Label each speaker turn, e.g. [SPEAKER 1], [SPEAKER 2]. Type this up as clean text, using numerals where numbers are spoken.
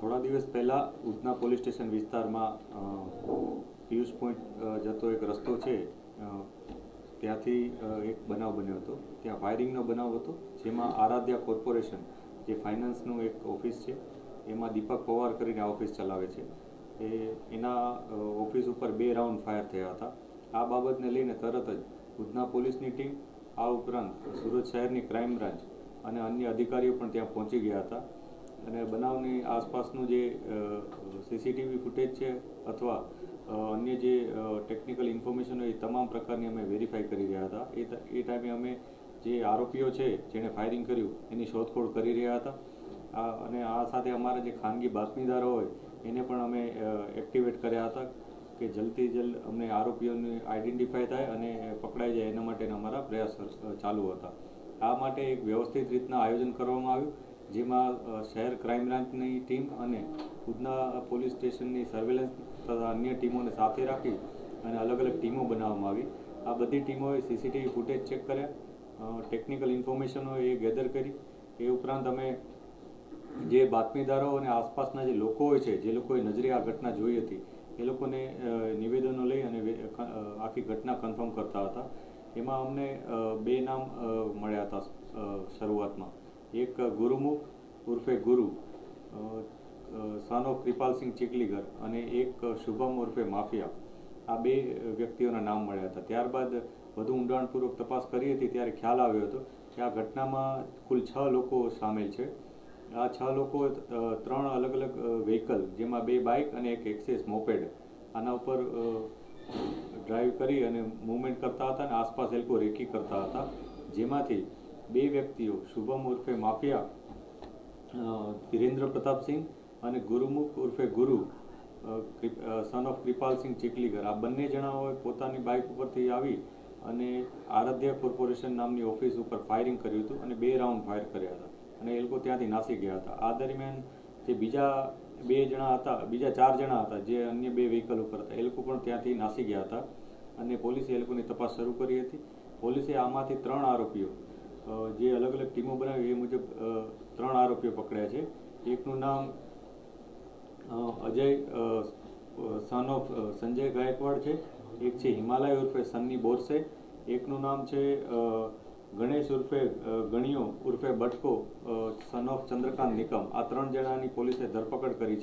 [SPEAKER 1] થોડા દિવસ પહેલાં ઉધના પોલીસ સ્ટેશન વિસ્તારમાં પિયુષ પોઈન્ટ જતો એક રસ્તો છે, ત્યાંથી એક બનાવ બન્યો હતો. ત્યાં ફાયરિંગનો બનાવ હતો, જેમાં આરાધ્યા કોર્પોરેશન જે ફાઇનાન્સનું એક ઓફિસ છે, એમાં દીપક પવાર કરીને આ ઓફિસ ચલાવે છે. એના ઓફિસ ઉપર 2 રાઉન્ડ ફાયર થયા હતા. આ બાબતને લઈને તરત જ ઉધના પોલીસની ટીમ, આ ઉપરાંત સુરત શહેરની ક્રાઇમ બ્રાન્ચ અને અન્ય અધિકારીઓ પણ ત્યાં પહોંચી ગયા હતા. અને બનાવની આસપાસનું જે સીસીટીવી ફૂટેજ છે અથવા અન્ય જે ટેકનિકલ ઇન્ફોર્મેશન હોય એ તમામ પ્રકારની અમે વેરીફાઈ કરી રહ્યા હતા. એ ટાઈમે અમે જે આરોપીઓ છે જેણે ફાયરિંગ કર્યું એની શોધખોળ કરી રહ્યા હતા. અને આ સાથે અમારા જે ખાનગી બાતમીદારો હોય એને પણ અમે એક્ટિવેટ કર્યા હતા કે જલ્દથી જલ્દ અમને આરોપીઓને આઈડેન્ટિફાય થાય અને પકડાઈ જાય એના માટેના અમારા પ્રયાસ ચાલુ હતા. આ માટે એક વ્યવસ્થિત રીતના આયોજન કરવામાં આવ્યું, જેમાં શહેર ક્રાઇમ બ્રાન્ચની ટીમ અને ઉધના પોલીસ સ્ટેશનની સર્વેલન્સ તથા અન્ય ટીમોને સાથે રાખી અને અલગ અલગ ટીમો બનાવવામાં આવી. આ બધી ટીમોએ સીસીટીવી ફૂટેજ ચેક કર્યા, ટેકનિકલ ઇન્ફોર્મેશનો એ ગેધર કરી. એ ઉપરાંત અમે જે બાતમીદારો અને આસપાસના જે લોકો હોય છે, જે લોકોએ નજરે આ ઘટના જોઈ હતી, એ લોકોને નિવેદનો લઈ અને આખી ઘટના કન્ફર્મ કરતા હતા. એમાં અમને 2 નામ મળ્યા હતા શરૂઆતમાં. એક ગુરુમુખ ઉર્ફે ગુરુ, સન ઓફ કૃપાલસિંહ ચીખલીગર, અને એક શુભમ ઉર્ફે માફિયા. આ 2 વ્યક્તિઓના નામ મળ્યા હતા. ત્યારબાદ વધુ ઊંડાણપૂર્વક તપાસ કરી હતી ત્યારે ખ્યાલ આવ્યો હતો કે આ ઘટનામાં કુલ 6 લોકો સામેલ છે. આ 6 લોકો 3 અલગ અલગ વ્હીકલ, જેમાં 2 બાઇક અને એક એક્સેસ મોપેડ, આના ઉપર ડ્રાઈવ કરી અને મૂવમેન્ટ કરતા હતા અને આસપાસ એ લોકો રેકી કરતા હતા. જેમાંથી 2 વ્યક્તિઓ શુભમ ઉર્ફે માફિયા, ધીરેન્દ્ર પ્રતાપસિંહ, અને ગુરુમુખ ઉર્ફે ગુરુ, સન ઓફ કૃપાલસિંહ ચીખલીગર, આ બંને જણાઓએ પોતાની બાઇક ઉપરથી આવી અને આરાધ્યા કોર્પોરેશન નામની ઓફિસ ઉપર ફાયરિંગ કર્યું હતું અને 2 રાઉન્ડ ફાયર કર્યા હતા અને એ લોકો ત્યાંથી નાસી ગયા હતા. આ દરમિયાન જે બીજા 4 જણા હતા જે અન્ય 2 વ્હીકલ ઉપર હતા, એ લોકો પણ ત્યાંથી નાસી ગયા હતા અને પોલીસે એ લોકોની તપાસ શરૂ કરી હતી. પોલીસે આમાંથી 3 આરોપીઓ, જે અલગ અલગ ટીમો બનાવી એ મુજબ 3 આરોપીઓ પકડ્યા છે. એકનું નામ અજય સન ઓફ સંજય ગાયકવાડ છે, એક છે હિમાલય ઉર્ફે સન્ની બોરસે, એકનું નામ છે ગણેશ ઉર્ફે ગણિયો ઉર્ફે બટકો, સન ઓફ ચંદ્રકાંત નિકમ. આ 3 જણાની પોલીસે ધરપકડ કરી છે.